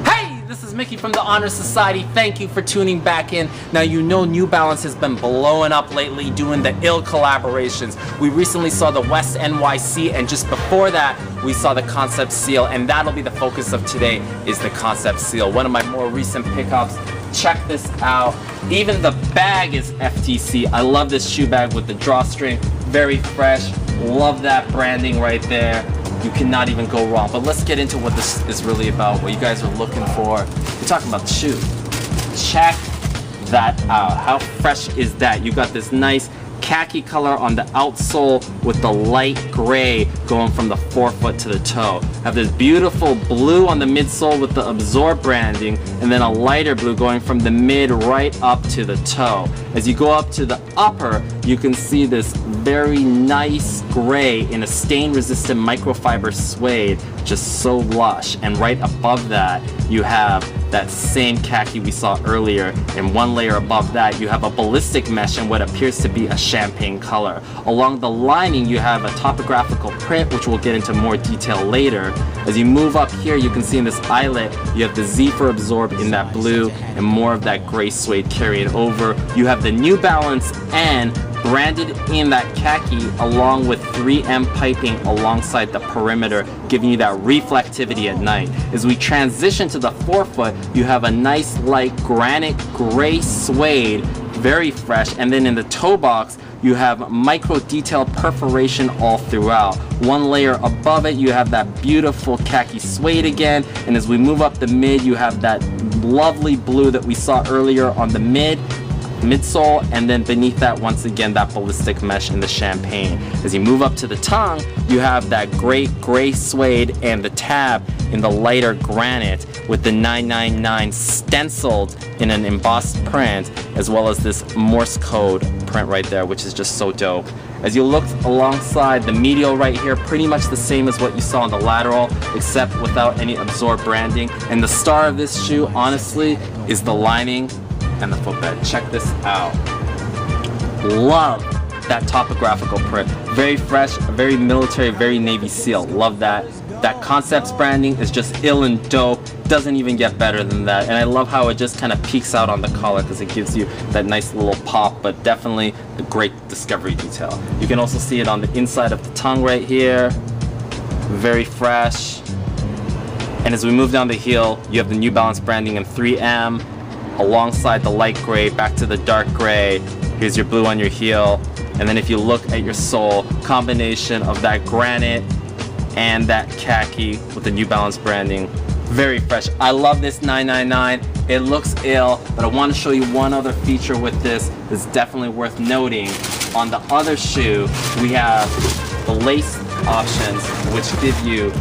Hey, this is Mickey from the Honor Society. Thank you for tuning back in. Now, you know New Balance has been blowing up lately doing the ill collaborations. We recently saw the West NYC, and just before that, we saw the Concept Seal, and that'll be the focus of today, is the Concept Seal. One of my more recent pickups. Check this out. Even the bag is FTC. I love this shoe bag with the drawstring. Very fresh. Love that branding right there. You cannot even go wrong. But let's get into what this is really about, what you guys are looking for. We're talking about the shoe. Check that out. How fresh is that? You got this nice khaki color on the outsole with the light gray going from the forefoot to the toe. Have this beautiful blue on the midsole with the Absorb branding, and then a lighter blue going from the mid right up to the toe. As you go up to the upper, you can see this very nice gray in a stain resistant microfiber suede, just so lush. And right above that, you have that same khaki we saw earlier, and one layer above that you have a ballistic mesh in what appears to be a champagne color. Along the lining you have a topographical print, which we'll get into more detail later. As you move up here, you can see in this eyelet you have the Z for Absorb in that blue and more of that gray suede carrying over. You have the New Balance N branded in that khaki along with 3M piping alongside the perimeter, giving you that reflectivity at night. As we transition to the forefoot, you have a nice light granite gray suede, very fresh, and then in the toe box you have micro detailed perforation all throughout. One layer above it you have that beautiful khaki suede again, and as we move up the mid you have that lovely blue that we saw earlier on the midsole, and then beneath that once again that ballistic mesh in the champagne. As you move up to the tongue, you have that great gray suede and the tab in the lighter granite with the 999 stenciled in an embossed print, as well as this Morse code print right there, which is just so dope. As you look alongside the medial right here, pretty much the same as what you saw on the lateral, except without any Absorb branding. And the star of this shoe, honestly, is the lining and the footbed. Check this out. Love that topographical print. Very fresh, very military, very Navy SEAL. Love that. That Concepts branding is just ill and dope. Doesn't even get better than that. And I love how it just kind of peeks out on the collar because it gives you that nice little pop, but definitely a great discovery detail. You can also see it on the inside of the tongue right here. Very fresh. And as we move down the heel, you have the New Balance branding in 3M alongside the light gray back to the dark gray. Here's your blue on your heel, and then if you look at your sole, combination of that granite and that khaki with the New Balance branding, very fresh. I love this 999. It looks ill, but I want to show you one other feature with this that's definitely worth noting. On the other shoe we have the lace options, which give you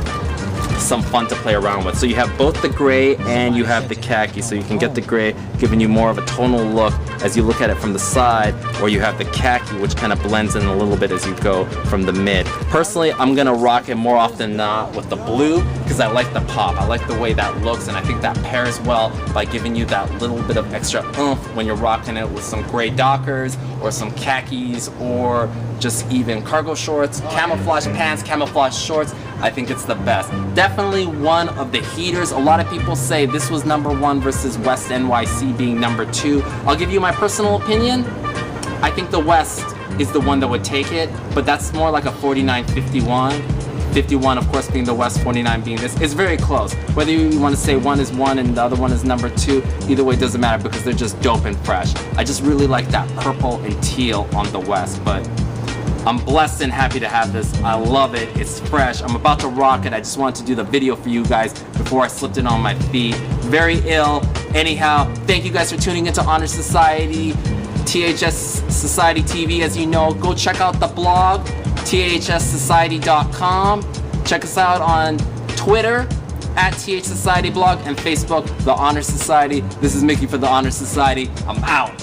some fun to play around with. So you have both the gray and you have the khaki, so you can get the gray giving you more of a tonal look as you look at it from the side, or you have the khaki which kind of blends in a little bit as you go from the mid. Personally, I'm gonna rock it more often than not with the blue because I like the pop. I like the way that looks, and I think that pairs well by giving you that little bit of extra oomph when you're rocking it with some gray Dockers or some khakis, or just even cargo shorts, camouflage pants, camouflage shorts. I think it's the best. Definitely one of the heaters. A lot of people say this was #1 versus West NYC being #2. I'll give you my personal opinion. I think the West is the one that would take it, but that's more like a 49-51. 51 of course being the West, 49 being this. It's very close. Whether you want to say one is 1 and the other one is #2, either way it doesn't matter because they're just dope and fresh. I just really like that purple and teal on the West, but I'm blessed and happy to have this. I love it. It's fresh. I'm about to rock it. I just wanted to do the video for you guys before I slipped it on my feet. Very ill. Anyhow, thank you guys for tuning into Honor Society, THS Society TV. As you know, go check out the blog, thssociety.com. Check us out on Twitter at TH Society Blog and Facebook, The Honor Society. This is Mickey for The Honor Society. I'm out.